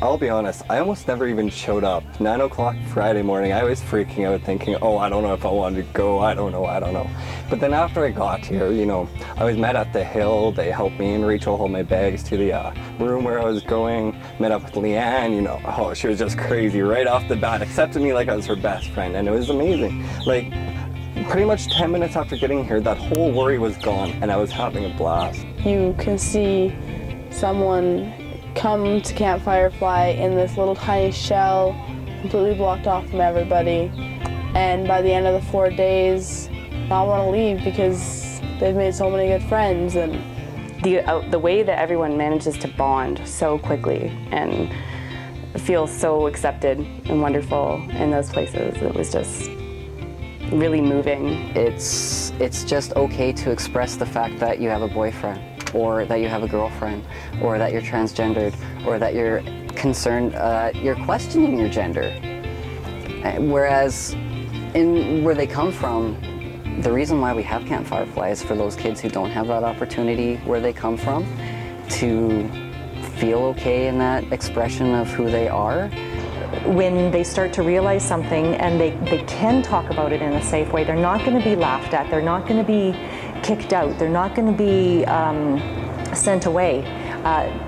I'll be honest, I almost never even showed up. 9 o'clock Friday morning, I was freaking out thinking, oh, I don't know if I wanted to go, I don't know. But then after I got here, you know, I was met at the hill, they helped me and Rachel hold my bags to the room where I was going, met up with Leanne, you know, oh, she was just crazy right off the bat, accepted me like I was her best friend, and it was amazing. Like, pretty much 10 minutes after getting here, that whole worry was gone, and I was having a blast. You can see someone come to Camp Fyrefly in this little tiny shell, completely blocked off from everybody, and by the end of the 4 days, not want to leave because they've made so many good friends. And the way that everyone manages to bond so quickly and feel so accepted and wonderful in those places, it was just really moving. It's just okay to express the fact that you have a boyfriend, or that you have a girlfriend, or that you're transgendered, or that you're concerned, you're questioning your gender. Whereas where they come from, the reason why we have Camp Fyrefly is for those kids who don't have that opportunity where they come from to feel okay in that expression of who they are. When they start to realize something and they can talk about it in a safe way, they're not going to be laughed at, they're not going to be kicked out, they're not going to be sent away.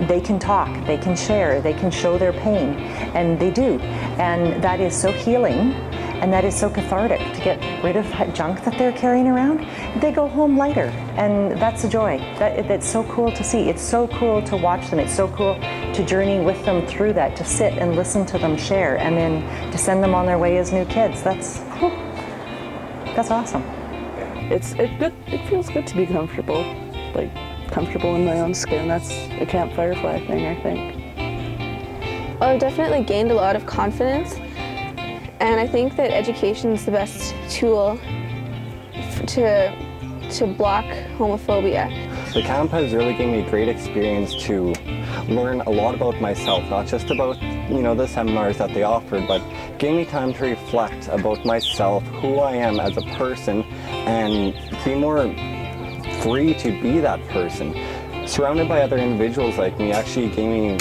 They can talk, they can share, they can show their pain, and they do. And that is so healing, and that is so cathartic to get rid of that junk that they're carrying around. They go home lighter, and that's a joy. That's so cool to see. It's so cool to watch them. It's so cool to journey with them through that, to sit and listen to them share, and then to send them on their way as new kids. That's awesome. It feels good to be comfortable, like comfortable in my own skin. That's a Camp Fyrefly thing, I think. Well, I've definitely gained a lot of confidence, and I think that education is the best tool to block homophobia. The camp has really given me a great experience to learn a lot about myself, not just about, you know, the seminars that they offered, but gave me time to reflect about myself, who I am as a person, and be more free to be that person. Surrounded by other individuals like me actually gave me,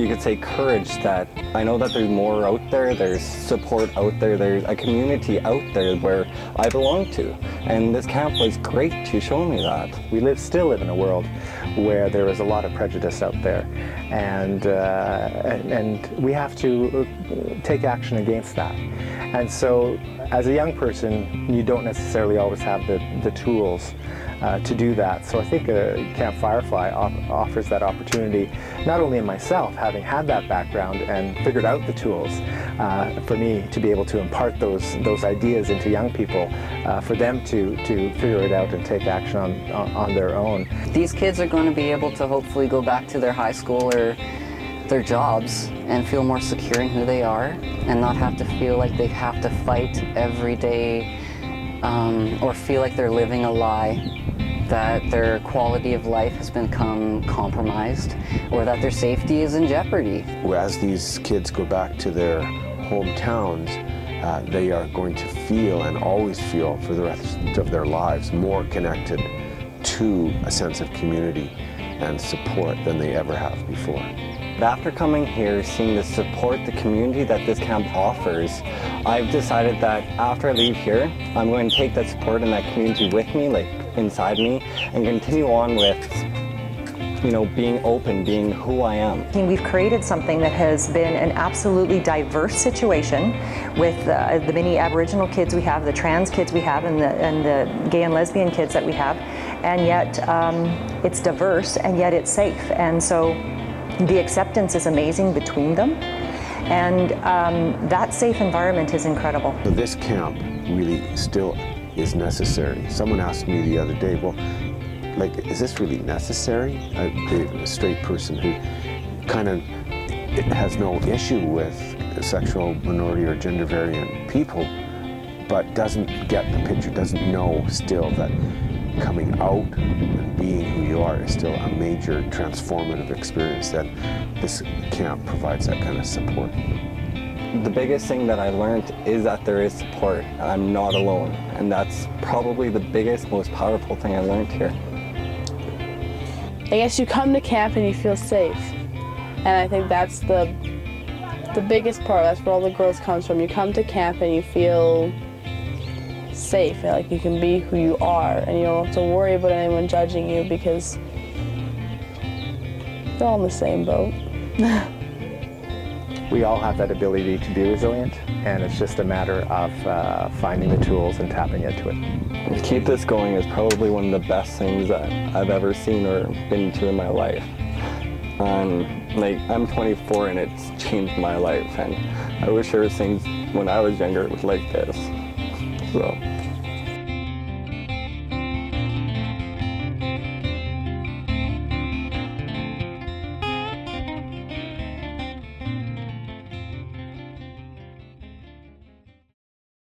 you could say, courage that I know that there's more out there, there's support out there, there's a community out there where I belong to. And this camp was great to show me that. We still live in a world where there is a lot of prejudice out there, and we have to take action against that. And so as a young person, you don't necessarily always have the tools to do that. So I think Camp Fyrefly offers that opportunity, not only in myself, having had that background and figured out the tools, for me to be able to impart those ideas into young people, for them to figure it out and take action on their own. These kids are going to be able to hopefully go back to their high school or their jobs and feel more secure in who they are, and not have to feel like they have to fight every day, or feel like they're living a lie, that their quality of life has become compromised, or that their safety is in jeopardy. As these kids go back to their hometowns, they are going to feel, and always feel for the rest of their lives, more connected to a sense of community and support than they ever have before. After coming here, seeing the support, the community that this camp offers, I've decided that after I leave here, I'm going to take that support and that community with me, like inside me, and continue on with, you know, being open, being who I am. We've created something that has been an absolutely diverse situation with the many Aboriginal kids we have, the trans kids we have, and the gay and lesbian kids that we have, and yet it's diverse, and yet it's safe. And so the acceptance is amazing between them, and that safe environment is incredible. So this camp really still is necessary. Someone asked me the other day, well, like, is this really necessary? A straight person who kind of has no issue with sexual minority or gender variant people, but doesn't get the picture, doesn't know still that coming out and being who you are is still a major transformative experience, that this camp provides that kind of support. The biggest thing that I learned is that there is support. I'm not alone, and that's probably the biggest, most powerful thing I learned here. I guess you come to camp and you feel safe, and I think that's the the biggest part. That's where all the growth comes from. You come to camp and you feel safe, like you can be who you are, and you don't have to worry about anyone judging you because they're all in the same boat. We all have that ability to be resilient, and it's just a matter of finding the tools and tapping into it. To keep this going is probably one of the best things that I've ever seen or been to in my life. I'm 24 and it's changed my life, and I wish there was things when I was younger it was like this. So.